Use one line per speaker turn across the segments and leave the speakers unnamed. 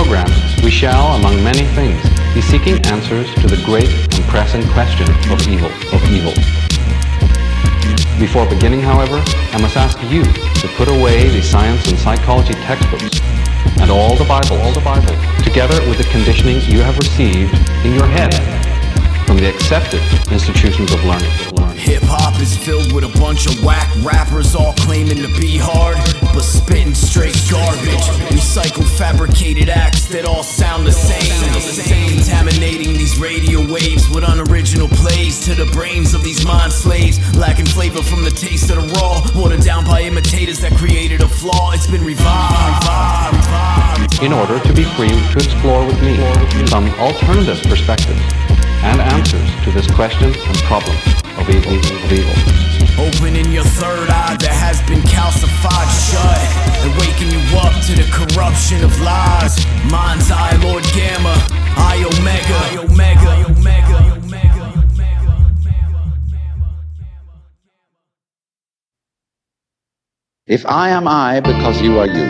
programs, we shall, among many things, be seeking answers to the great and pressing question of evil. Before beginning, however, I must ask you to put away the science and psychology textbooks and all the Bible, together with the conditioning you have received in your head from the accepted institutions of learning.
Hip-hop is filled with a bunch of whack rappers all claiming to be hard, but spitting straight garbage. Recycled fabricated acts that all sound the same. Contaminating these radio waves with unoriginal plays to the brains of these mind slaves, lacking flavor from the taste of the raw, watered down by imitators that created a flaw. It's been revived.
In order to be free to explore with me some alternative perspectives and answers to this question and problem of evil.
Opening your third eye that has been calcified shut and waking you up to the corruption of lies. Mind's I, Lord Gamma, iOmega.
If I am I because you are you,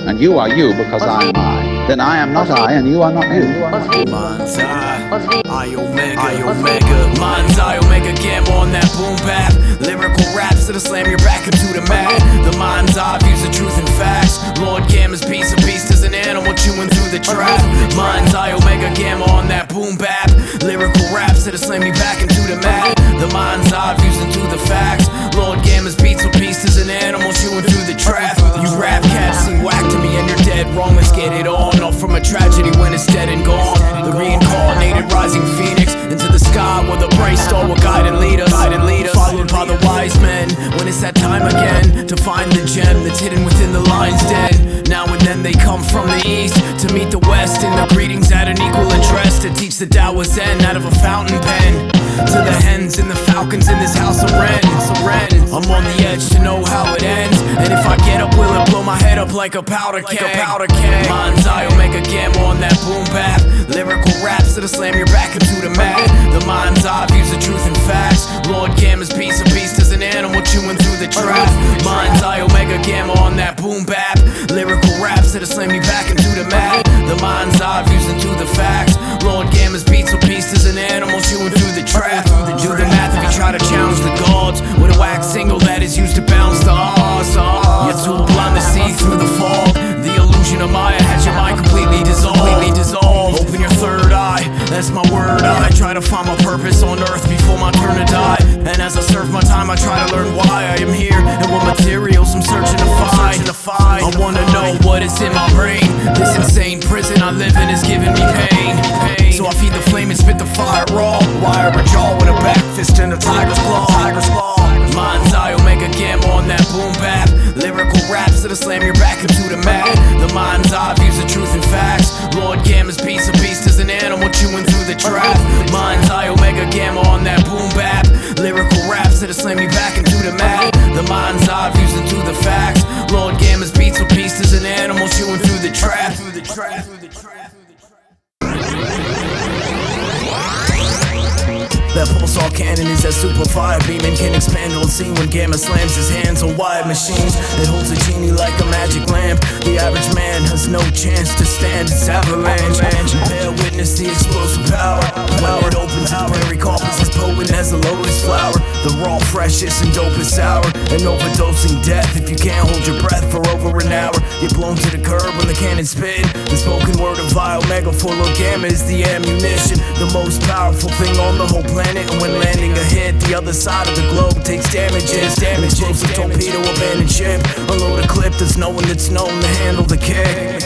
and you are you because I am I, then I am not I and you are not you.
Mind's I, iOmega. Mind's I, Omega, Gamma on that boom bap. Lyrical raps that'll slam your back into the mat. The mind's eye views the truth and facts. Lord Gamma's piece of beast is an animal chewing through the trap. Mind's I, Omega, Gamma on that boom bap. Lyrical raps that'll slam you back into the mat. The mind's eye views into the facts. Lord Gamma's beats of beast is an animal chewing through the trap. You rap cats seem whack to me and you're dead wrong. Let's get it on. Off from a tragedy when it's dead and gone. The reincarnated rising phoenix into the sky where the bright star will guide and lead us. Followed by the wise men when it's that time again to find the gem that's hidden within the lion's den. Now and then they come from the east to meet the west in the greetings at an equal address to teach the Tao of Zen out of a fountain pen. To the hens and the falcons in this house of Ren. I'm on the edge to know how it ends, and if I get up, will it blow my head up like a powder keg? Mind's I, Omega, Gamma on that boom bap. Lyrical raps that'll slam your back into the mat. The mind's eye views the truth and facts. Lord Gamma's piece of beast is an animal chewing through the trap. Mind's I, Omega, Gamma on that boom bap. Lyrical raps that'll slam you back into the mat. The mind's eye views into the facts. Lord Gamma's beats of beast is an animal chewing through the trap. Do the math if you try to challenge the gods with a wax single that is used to bounce the odds. You're too blind to see through the fog. The illusion of Maya has your mind completely dissolved. Open your third eye, that's my word. I try to find my purpose on earth before my turn to die. And as I serve my time, I try to learn why I am here and what materials I'm searching to find. I wanna know what is in my brain. This insane prison I live in is giving me pain. So I feed the flame and spit the fire raw. Wire a jaw with a back fist and a tiger's claw. Mind's I, Omega, Gamma on that boom bap. Lyrical raps that'll slam your back into the mat. The mind's eye views the truth and facts. Lord Gamma's piece of beast is an animal chewing through the trap. Mind's I, Omega, Gamma on that boom bap. Lyrical raps that'll slam you back into the mat. The mind's eye views into the facts. Lord Gamma's beats of beast is an animal chewing through the trap. That Pulsar cannon is that super fire beam and can expand on scene when Gamma slams his hands on wired machines. It holds a genie like a magic lamp. The average man has no chance to stand its avalanche. Bear witness the explosive power. When it opens, its prairie carpets as potent as a lotus flower. The raw, freshest, and dopest sour. An overdosing death if you can't hold your breath for over an hour. Get blown to the curb when the cannon spit. The spoken word of iOmega for Lord Gamma is the ammunition. The most powerful thing on the whole planet. And when landing a hit, the other side of the globe takes damages. Explosive torpedo, abandoned ship. Unload a clip, there's no one that's known to handle the kick.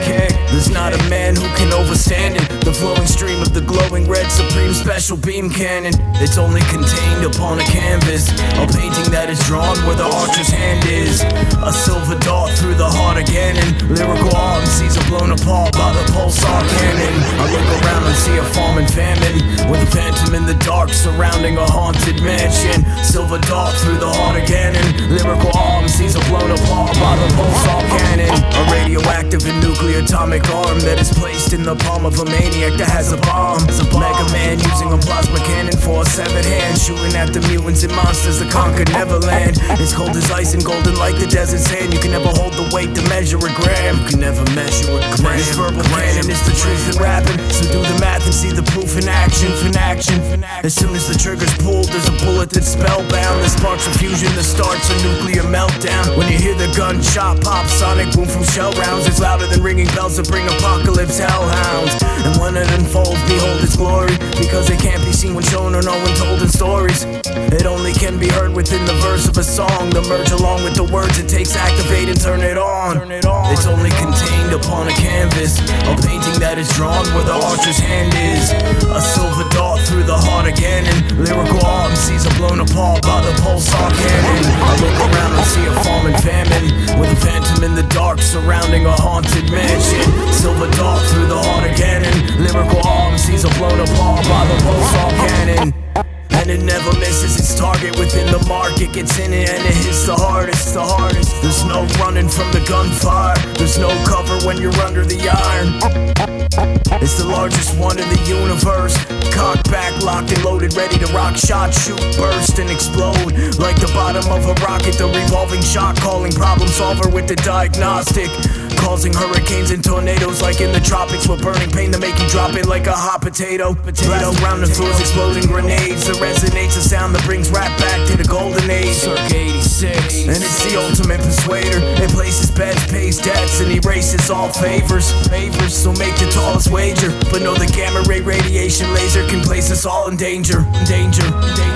There's not a man who can overstand it. The flowing stream of the glowing red supreme special beam cannon. It's only contained upon a canvas. A painting that is drawn where the archer's hand is. A silver dart through the heart of Cannon. Lyrical MCs are blown apart by the Pulsar cannon. I look around and see a farm in famine, with a phantom in the dark surrounding a haunted mansion. Silver dart through the heart of Cannon. Lyrical MCs are blown apart by the Pulsar cannon. A radioactive and nuclear atomic arm that is placed in the palm of a maniac that has a bomb. Mega Man using a plasma cannon for a severed hand, shooting at the mutants and monsters that conquered Neverland. It's cold as ice and golden like the desert sand. You can never hold the weight to measure a gram. You can never measure a gram. This verbal cannon is the truth in rapping, so do the math and see the proof in action. As soon as the trigger's pulled, there's a bullet that's spellbound. That sparks a fusion that starts a nuclear meltdown. When you hear the gunshot pop, sonic boom from shell rounds, it's louder than ringing bells that bring apocalypse hellhounds. And when it unfolds, behold its glory, because it can't be seen when shown or no one told in stories. It only can be heard within the verse of a song. The merge along with the words it takes, activate and turn it on. It's only contained upon a canvas, a painting that is drawn where the archer's hand is. A silver dart through the heart again, and lyrical MCs are blown apart by the Pulsar cannon. I look around and see a farm in famine, with a phantom in the dark surrounding a haunted mansion. Silver dart through the heart again, and lyrical MCs are blown apart by the Pulsar cannon. And it never misses its target within the mark. It gets in it and it hits the hardest. There's no running from the gunfire, there's no cover when you're under the iron. It's the largest one in the universe. Cocked back, locked and loaded, ready to rock, shot, shoot, burst and explode. Like the bottom of a rocket, the revolving shot calling problem solver with the diagnostic. Causing hurricanes and tornadoes like in the tropics, with burning pain to make you drop it like a hot potato. Blast around the floors, exploding grenades. That resonates a sound that brings rap back to the golden age, circa 86. And it's the ultimate persuader. It places bets, pays debts, and erases all favors. So make the tallest wager, but know the gamma ray radiation laser can place us all in danger.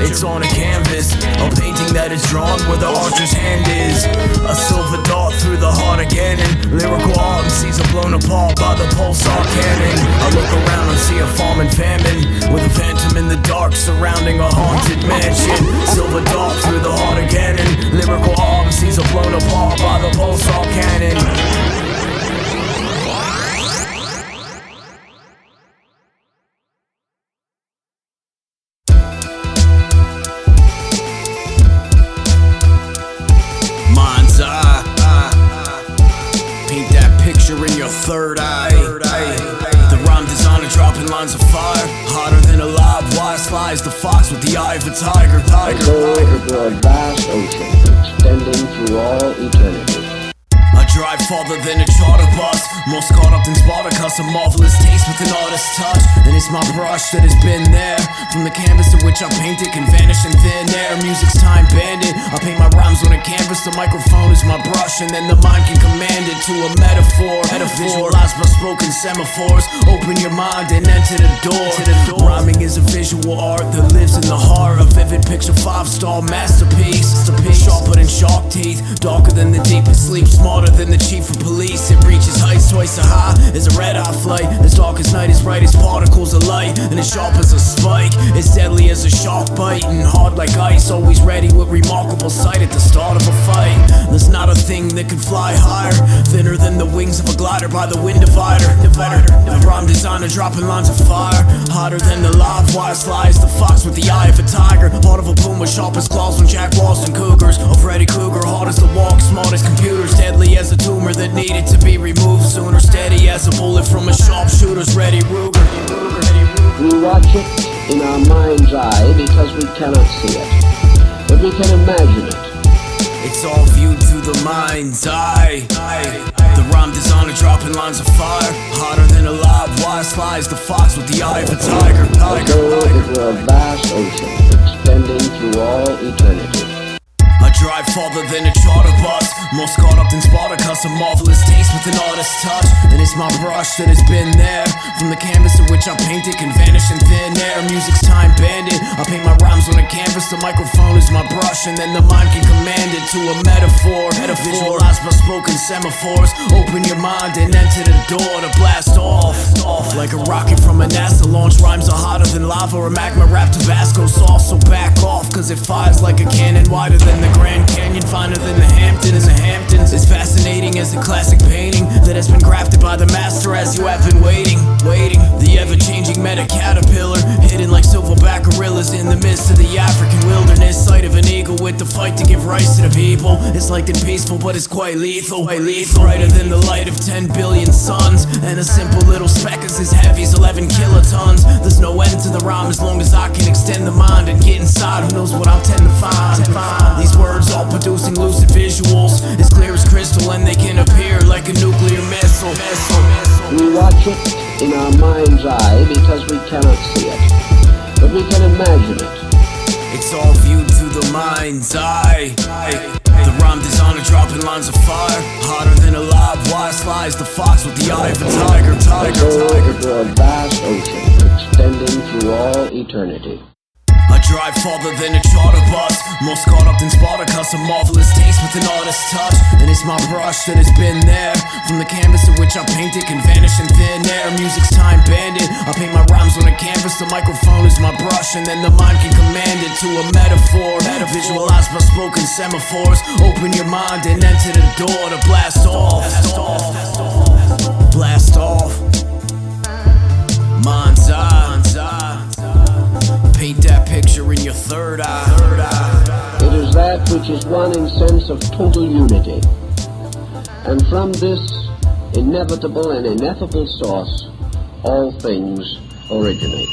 It's on a canvas, a painting that is drawn where the archer's hand is. A silver dart through the heart again, and lyrical MCs are blown apart by the Pulsar cannon. I look around and see a farm in famine, with a phantom in the dark surrounding a haunted mansion. Silver dart through the heart again, and lyrical MCs are blown apart by the Pulsar cannon. Mindz I, paint that picture in your third eye. The rhyme designer dropping lines of fire, hotter than a live wire. Slides the fox with the eye of a tiger.
I go over a vast ocean extending through all eternity.
I drive farther than a charter bus, more caught up than Spartacus. A marvelous taste with an artist's touch, and it's my brush that has been there. From the canvas in which I paint it can vanish in thin air. Music's time bandit, I paint my rhymes on a canvas. The microphone is my brush, and then the mind can command it to a metaphor. Visualize by spoken semaphores. Open your mind and enter the door. Rhyming is a visual art that lives in the heart. A vivid picture, 5-star masterpiece. Sharper than shark teeth, darker than the deepest sleep, smarter than the chief of police. It reaches heights twice as high as a red-eye flight. As dark as night, as bright as particles of light, and as sharp as a spike. It's deadly as a shark bite, and hard like ice. Always ready with remarkable sight at the start of a fight. There's not a thing that can fly higher, thinner than the wings of a glider by the wind divider. The rhyme designer dropping lines of fire, hotter than the live wire. Slides the fox with the eye of a tiger, heart of a puma, sharp as claws on jaguars and cougars. Of Freddy Krueger, hard as the walk, smart as computers, deadly as a tumor that needed to be removed sooner. Steady as a bullet from a sharpshooter's ready Ruger.
We watch it in our mind's eye because we cannot see it, but we can imagine it.
It's all viewed through the mind's eye. The rhyme designer dropping lines of fire, hotter than a live wire. Slides the fox with the eye of a tiger.
I go over a vast ocean extending through all eternity.
I drive farther than a charter bus, more caught up than Spartacus. A marvelous taste with an artist's touch, and it's my brush that has been there. From the canvas in which I paint it can vanish in thin air. Music's time bandit, I paint my rhymes on a canvas. The microphone is my brush, and then the mind can command it to a metaphor. Visualize by spoken semaphores. Open your mind and enter the door to blast off. Like a rocket from a NASA launch. Rhymes are hotter than lava or magma wrapped Tabasco sauce. So back off, cause it fires like a cannon, wider than the Grand Canyon, finer than the Hamptons. It's fascinating as a classic painting that has been crafted by the master as you have been waiting. The ever-changing meta caterpillar, hidden like silverback gorillas in the midst of the African wilderness. Sight of an eagle with the fight to give rights to the people. It's light and peaceful, but it's quite lethal. Brighter than the light of 10 billion suns, and a simple little speck is as heavy as 11 kilotons. There's no end to the rhyme as long as I can extend the mind and get inside. Who knows what I'll tend to find? These words all producing lucid visuals, as clear as crystal, and they can appear like a nuclear missile.
We watch it in our mind's eye because we cannot see it, but we can imagine it.
It's all viewed through the mind's eye. The rhyme dishonor dropping lines of fire, hotter than a live wire slides the fox with the eye of a tiger.
Go into a vast ocean extending through all eternity.
I drive farther than a charter bus, more scarred up than Spartacus, a marvelous taste with an artist's touch. And it's my brush that has been there, from the canvas in which I paint it can vanish in thin air. Music's time banded, I paint my rhymes on a canvas, the microphone is my brush, and then the mind can command it to a metaphor. Visualize by spoken semaphores, open your mind and enter the door to blast off. Blast off. Mind's eye. Paint that picture in your third eye.
It is that which is one in sense of total unity. And from this inevitable and ineffable source, all things originate.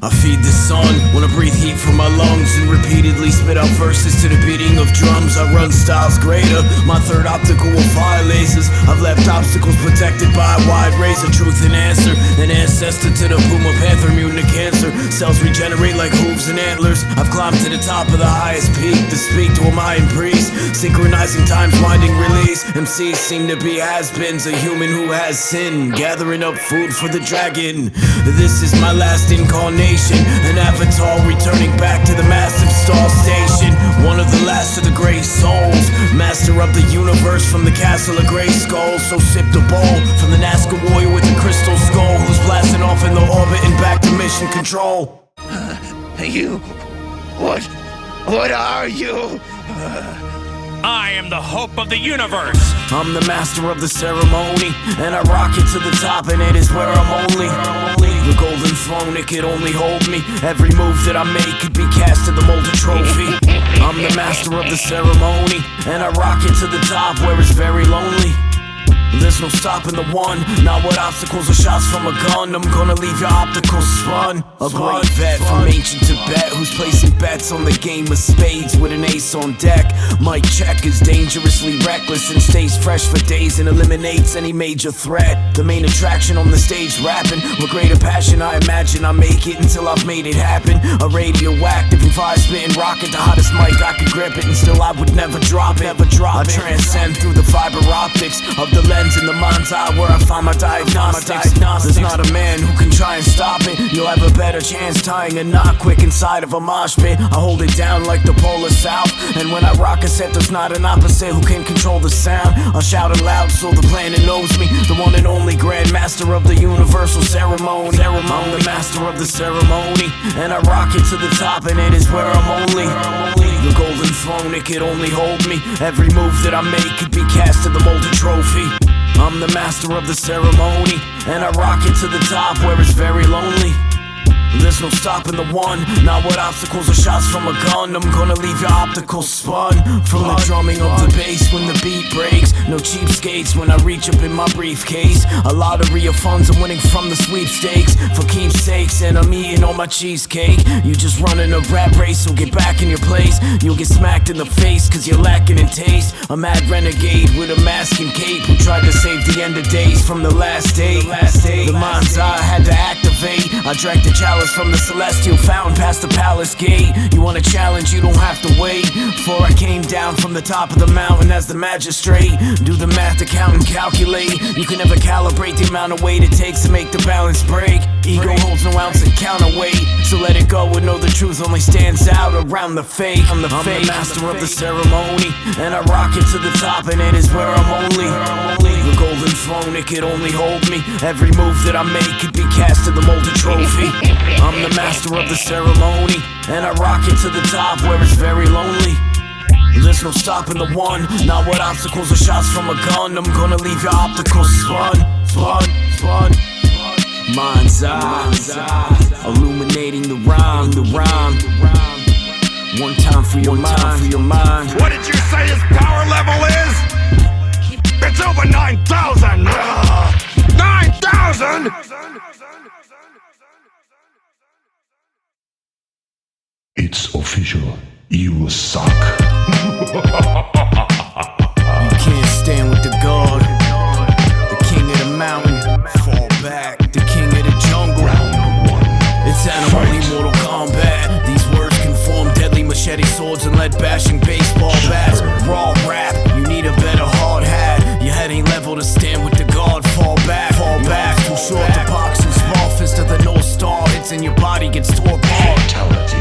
I feed the sun when I breathe heat from my lungs and repeatedly spit out verses to the beating of drums. I run styles greater, my third optical with fire lasers. I've left obstacles protected by a wide razor. Truth and answer, an ancestor to the puma panther, immune to cancer. Cells regenerate like hooves and antlers. I've climbed to the top of the highest peak to speak to a Mayan priest, synchronizing time's winding release. MCs seem to be has-beens, a human who has sinned, gathering up food for the dragon. This is my last incarnation, an avatar returning back to the massive star station. One of the last of the great souls, master of the universe from the castle of Grey Skulls. So sip the bowl from the Nazca warrior with the crystal skull, who's blasting off in the orbit and back to mission control.
You... What are you?
I am the hope of the universe.
I'm the master of the ceremony, and I rock it to the top, and it is where I'm only. The golden throne, it could only hold me. Every move that I make could be cast to the molded trophy. I'm the master of the ceremony, and I rock it to the top where it's very lonely. There's no stopping the one, not what obstacles or shots from a gun. I'm gonna leave your opticals spun. A great vet from ancient Tibet, who's placing bets on the game of spades with an ace on deck. Mike Check is dangerously reckless and stays fresh for days and eliminates any major threat. The main attraction on the stage rapping, with greater passion I imagine I make it until I've made it happen. A radioactive and fire-spitting rocket, the hottest mic I could grip it, and still I would never drop it. I transcend through the fiber optics of the lens in the mind's eye where I find my diagnostics. There's not a man who can try and stop it. You'll have a better chance tying a knot quick inside of a mosh pit. I hold it down like the polar south, and when I rock a set there's not an opposite who can control the sound. I'll shout it loud so the planet knows me, the one and only grand master of the universal ceremony. I'm the master of the ceremony, and I rock it to the top, and it is where I'm only. The golden throne, it could only hold me. Every move that I make could be cast to the molded trophy. I'm the master of the ceremony, and I rock it to the top where it's very lonely. There's no stopping the one, not what obstacles or shots from a gun. I'm gonna leave your opticals spun. From the drumming of the bass when the beat breaks, no cheapskates when I reach up in my briefcase. A lottery of funds I'm winning from the sweepstakes, for keepsakes, and I'm eating all my cheesecake. You just running a rap race, so get back in your place. You'll get smacked in the face cause you're lacking in taste. A mad renegade with a mask and cape who tried to save the end of days from the last day. The mind's eye had to activate. I drank the chalice from the celestial fountain past the palace gate. You want a challenge, you don't have to wait. Before I came down from the top of the mountain as the magistrate, do the math to count and calculate. You can never calibrate the amount of weight it takes to make the balance break. Ego holds no ounce of counterweight, so let it go and know the truth only stands out around the fake. I'm the master of the ceremony, and I rock it to the top, and it is where I'm only. The golden throne, it could only hold me. Every move that I make could be cast to the molded trophy. I'm the master of the ceremony, and I rock it to the top where it's very lonely. There's no stopping the one, not what obstacles or shots from a gun. I'm gonna leave your opticals spun. Mind's eye, illuminating the rhyme. One time for your mind.
What did you say his power level is? It's over 9,000! 9,000?!
It's official. You suck.
You can't stand with the God, the king of the mountain. and your body gets tore apart.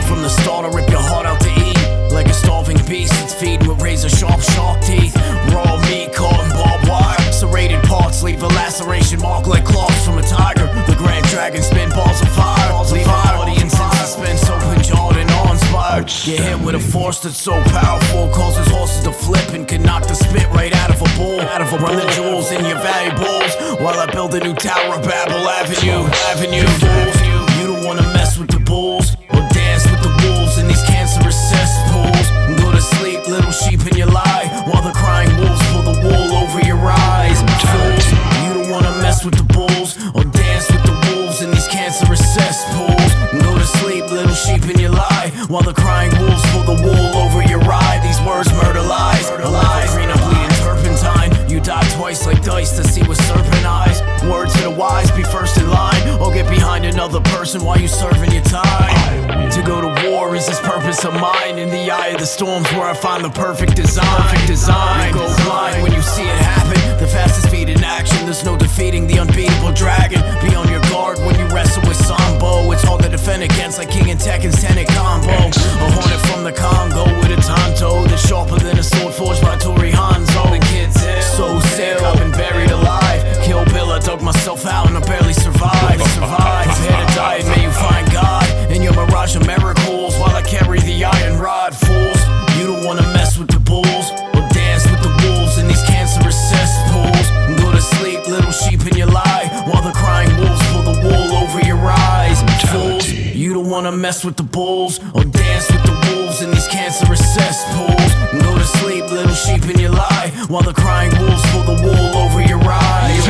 From the start, I rip your heart out to eat. Like a starving beast, it's feeding with razor-sharp shark teeth. Raw meat caught in barbed wire. Serrated parts leave a laceration mark like claws from a tiger. The grand dragon spin balls of fire. Leave an audience in suspense, open jawed and awe-inspired. Get hit with a force that's so powerful, causes horses to flip and can knock the spit right out of a bull. Run the jewels in your valuables while I build a new tower of Babel Avenue. Fools, you don't wanna mess with the bulls or dance with the wolves in these cancerous cesspools. Go to sleep, little sheep, in your lie while the crying wolves pull the wool over your eyes. Fools, you don't wanna mess with the bulls or dance with the wolves in these cancerous cesspools. Go to sleep, little sheep, in your lie while the crying wolves pull the wool over your eye. These words murder lies. Alive, green, I'm bleeding turpentine. You die twice like dice to see with serpent eyes. Word to the wise, be first in line or get behind another person while you serving your time. To go to war is this purpose of mine. In the eye of the storms where I find the perfect design. Go blind when you see it happen. The fastest feet in action, there's no defeating the unbeatable dragon. Be on your guard when you wrestle with Sambo. It's hard to defend against like King and Tekken's Tenet combo. A hornet from the Congo with a tonto that's sharper than a sword forged by Tori Hanzo. The kid's so sick, I've been buried alive. Kill Bill, I dug myself out and I barely survived. Prepare to die and may you find God in your mirage of miracles while I carry the iron rod. Fools, you don't wanna mess with the bulls or dance with the wolves in these cancerous cesspools. Go to sleep, little sheep, in your lie while the crying wolves pull the wool over your eyes. Fools, you don't wanna mess with the bulls or dance with the wolves in these cancerous cesspools. Go to sleep, little sheep, in your lie while the crying wolves pull the wool over your eyes.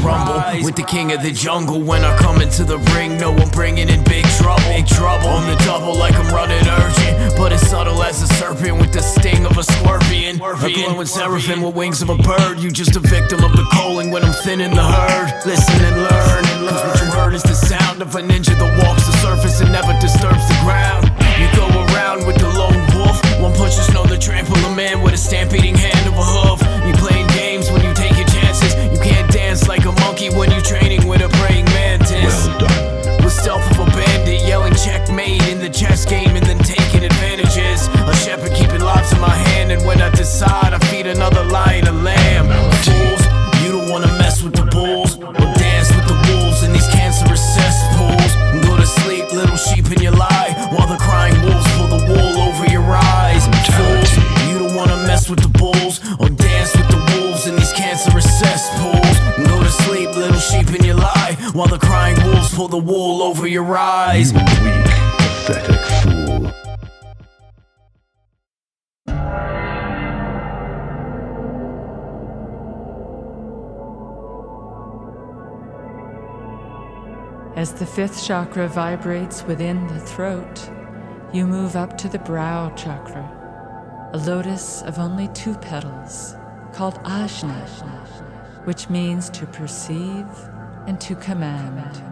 Rumble with the king of the jungle. When I come into the ring, no one bringing in big trouble. On the double like I'm running urgent, but it's subtle as a serpent with the sting of a scorpion. A glowing seraphim with wings of a bird. You just a victim of the calling when I'm thinning the herd. Listen and learn, cause what you heard is the sound of a ninja that walks the surface and never disturbs the ground. You go around with the lone wolf. One push is known to trample a man with a stamp-eating hand of a hoof. You playing games when you take your chances. You can't dance like a monkey when you training with a praying mantis.
Well done.
With stealth of a bandit, yelling checkmate in the chess game and then taking advantages. A shepherd keeping lives in my hand, and when I decide, I feed another lion a lamb. Fools, you don't wanna mess with the bulls or dance with the wolves in these cancerous cesspools. Go to sleep, little sheep, in your lie while the crying wolves pull the wool over your eyes. Fools, you don't wanna mess with the bulls or dance with the wolves in these cancerous cesspools. Go to sleep, little sheep, in your lie while the crying wolves pull the wool over your eyes.
You weak, pathetic fool.
As the fifth chakra vibrates within the throat, you move up to the brow chakra, a lotus of only 2 petals, called Ajna, which means to perceive and to command.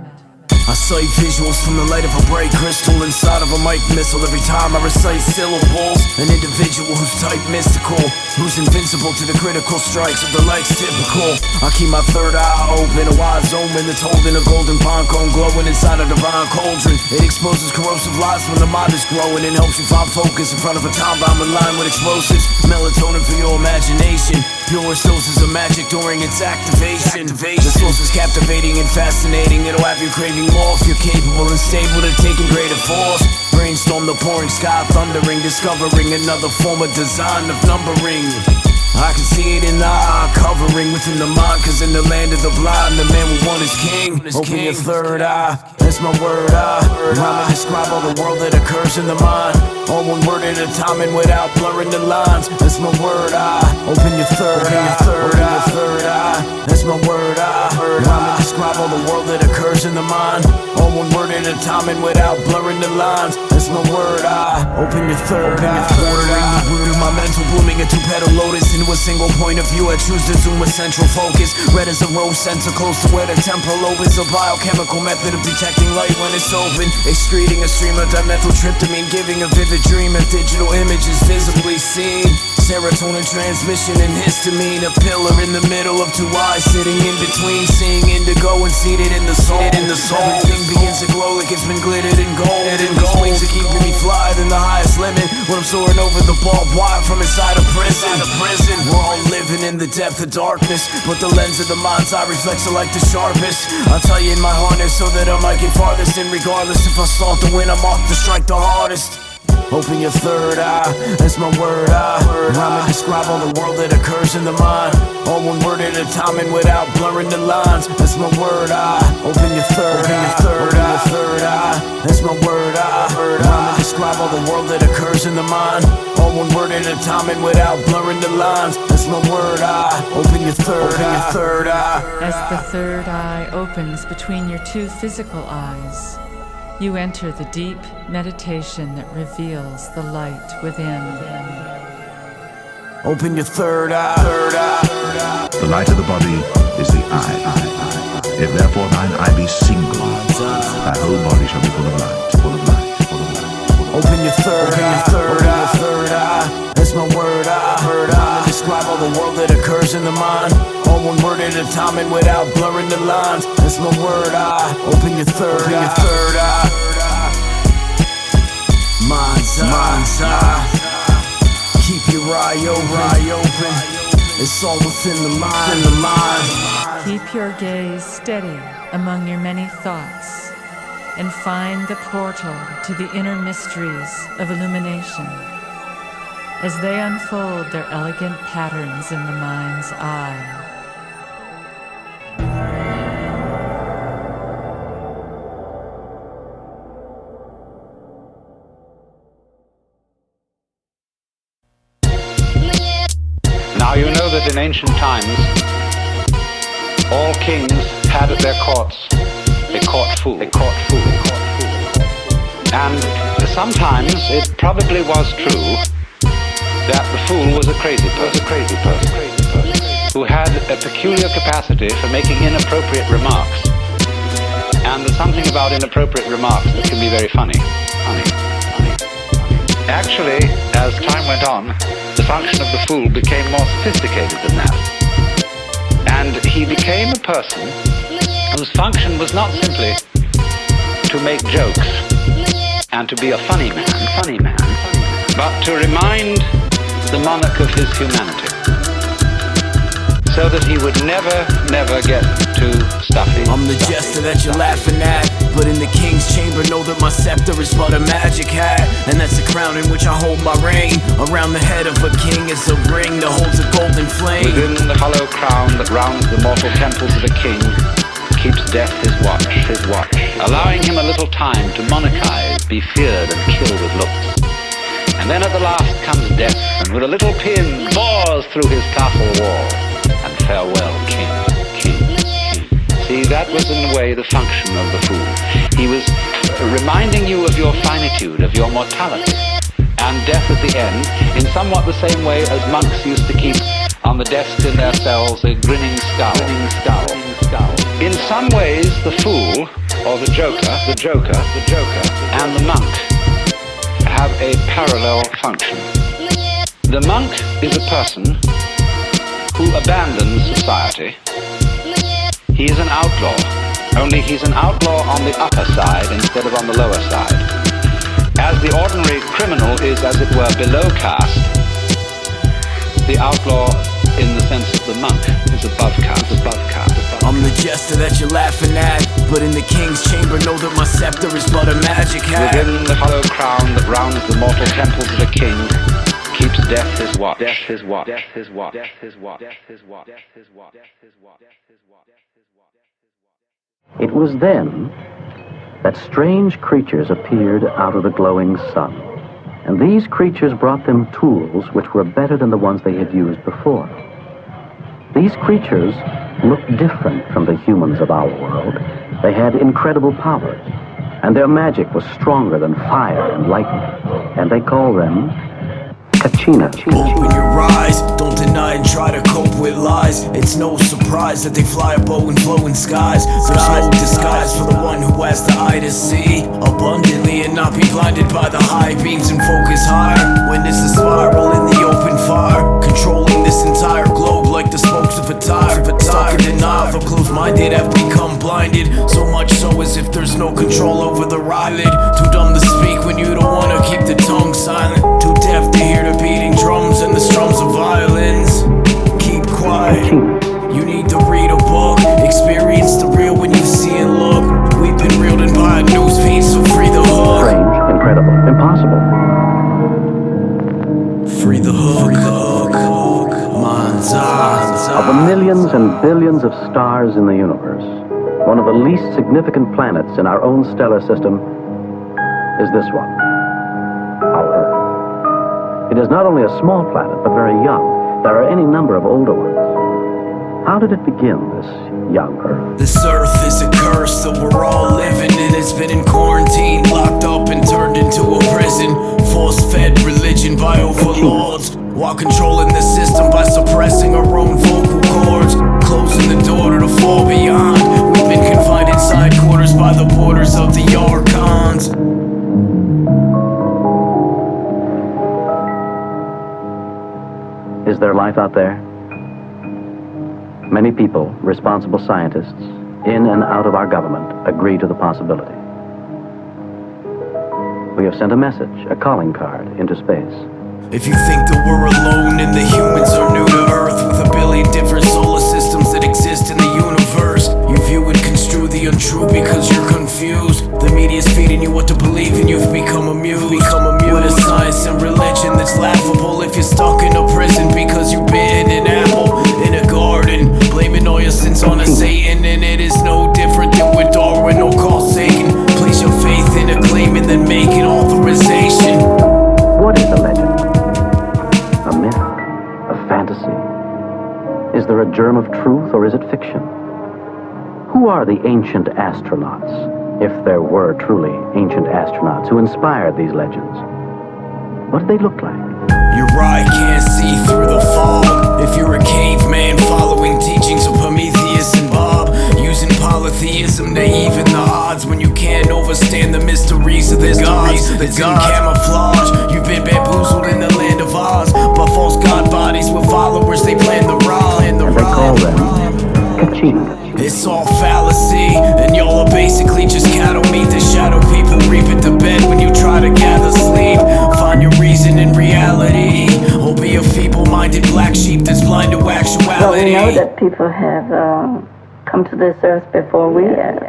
I sight visuals from the light of a bright crystal inside of a mic missile every time I recite syllables. An individual who's type mystical, who's invincible to the critical strikes of the likes typical. I keep my third eye open, a wise omen that's holding a golden pine cone glowing inside a divine cauldron. It exposes corrosive lies when the mind is growing and helps you find focus in front of a time bomb in line with explosives. Melatonin for your imagination, purest doses of magic during its activation. The source is captivating and fascinating, it'll have you craving more if you're capable and stable to taking greater force. Brainstorm the pouring sky thundering, discovering another form of design of numbering. I can see it in the eye, covering within the mind, cause in the land of the blind, the man with one is king. Open your third eye, that's my word eye. Rhyme and describe all the world that occurs in the mind, all one word at a time and without blurring the lines. That's my word eye. Open your third eye, open your third eye. That's my word eye. Rhyme and describe all the world that occurs in the mind, all one word at a time and without blurring the lines. that's my word eye. Open your third eye. Ordering the root of my mental, blooming a two-petal lotus into a single point of view. I choose to zoom with central focus. Red as a rose sensor close to where the temporal lobe is. A biochemical method of detecting light when it's open. Excreting a stream of dimethyltryptamine, giving a vivid dream of digital images visibly seen. Serotonin transmission and histamine, a pillar in the middle of two eyes, sitting in between, seeing indigo and seated in the soul. Everything begins to glow like it's been glittered in gold. These wings are keeping me fly than the highest limit when I'm soaring over the barbed wire from inside a prison. We're all living in the depth of darkness, but the lens of the mind's eye reflects it like the sharpest. I'll tell you in my harness so that I might get farthest, and regardless if I start to win, I'm off to strike the hardest. Open your third eye, that's my word eye. Rhyme and describe all the world that occurs in the mind, all one word at a time and without blurring the lines. That's my word eye. Open your third eye, open your third eye. That's my word eye. Rhyme and describe all the world that occurs in the mind, all one word at a time and without blurring the lines. That's my word eye. Open your third eye.
As the third eye opens between your two physical eyes, you enter the deep meditation that reveals the light within.
Open your third eye.
The light of the body is the eye. If therefore thine eye be single, thy whole body shall be full of light, full of light, full of light.
Open your third eye. That's my word eye. Rhyme and describe all the world that occurs in the mind, all one word at a time and without blurring the lines. That's my word eye. Open your third eye. Mind's eye. Keep your eye open. It's all within the mind.
Keep your gaze steady among your many thoughts and find the portal to the inner mysteries of illumination as they unfold their elegant patterns in the mind's eye.
Now you know that in ancient times, all kings had at their courts a court fool. And sometimes it probably was true that the fool was a crazy person who had a peculiar capacity for making inappropriate remarks. And there's something about inappropriate remarks that can be very funny. Actually, as time went on, the function of the fool became more sophisticated than that. And he became a person whose function was not simply to make jokes and to be a funny man, but to remind the monarch of his humanity, so that he would never get too stuffy.
I'm the jester that you're laughing at, but in the king's chamber know that my scepter is but a magic hat, and that's a crown in which I hold my reign. Around the head of a king is a ring that holds a golden flame.
Within the hollow crown that rounds the mortal temples of a king keeps death his watch, allowing him a little time to monarchize, be feared and kill with looks. And then at the last comes death, and with a little pin bores through his castle wall. And farewell, king. See, that was in a way the function of the fool. He was reminding you of your finitude, of your mortality, and death at the end, in somewhat the same way as monks used to keep on the desks in their cells a grinning skull. In some ways, the fool, or the joker, and the monk have a parallel function. The monk is a person who abandons society. He is an outlaw, only he's an outlaw on the upper side instead of on the lower side. As the ordinary criminal is, as it were, below caste, the outlaw, in the sense of the monk, is above caste.
I'm the jester that you're laughing at, but in the king's chamber know that my scepter is but a magic hat.
Within the hollow crown that rounds the mortal temples of a king keeps death his watch.
It was then that strange creatures appeared out of the glowing sun, and these creatures brought them tools which were better than the ones they had used before. These creatures looked different from the humans of our world. They had incredible powers. and their magic was stronger than fire and lightning, and they call them Kachina.
Open your eyes, don't deny and try to cope with lies. It's no surprise that they fly above and flow in skies. There's no disguise for the one who has the eye to see abundantly and not be blinded by the high beams and focus higher. Witness the spiral in the open fire, controlling this entire globe like the spokes of a tire. Stuck in denial, the closed-minded have become blinded, so much so as if there's no control over the eyelid. Too dumb to speak when you don't wanna keep the tongue silent. Too deaf to hear the beating drums and the strums of violins. Keep quiet, you need to read a book. Experience the real when you see and look. We've been reeled in by a news feed, so free the hook.
Strange, incredible, impossible.
Free the hook, Mindz I.
Of the millions and billions of stars in the universe, one of the least significant planets in our own stellar system is this one, our Earth. It is not only a small planet, but very young. There are any number of older ones. How did it begin, this young Earth?
This Earth is a curse that we're all living in. It's been in quarantine, locked up and turned into a prison. Force-fed religion by overlords, while controlling the system by suppressing our own vocal cords. Closing the door to the far beyond. We've been confined inside quarters by the borders of the archons.
Is there life out there? Many people, responsible scientists, in and out of our government, agree to the possibility. We have sent a message, a calling card, into space.
If you think that we're alone and the humans are new to Earth, with a billion different solar systems that exist in the universe, you view and construe the untrue because you're confused. The media's feeding you what to believe and you've become amused. With a science and religion that's laughable if you're stuck in a prison because you've bitten an apple in a garden, blaming all your sins on a Satan. And it is no different than with Darwin or Carl Sagan. Place your faith in a claim and then make an authorization.
What is the legend? A myth? A fantasy? Is there a germ of truth or is it fiction? Who are the ancient astronauts, if there were truly ancient astronauts, who inspired these legends? What did they look like?
Your eye can't see through the fog. If you're a caveman following teachings of Prometheus and Bob, using polytheism to even the odds, when you can't overstand the mysteries of the gods. It's in camouflage. You've been bamboozled in the land of Oz by false god bodies with followers. They plan the rob and
they call them Kachina.
It's all fallacy, and y'all are basically just cattle meat. The shadow people reap at the bed when you try to gather sleep. Find your reason in reality, or be a feeble-minded black sheep that's blind to actuality.
Well, we know that people have come to this earth before we have.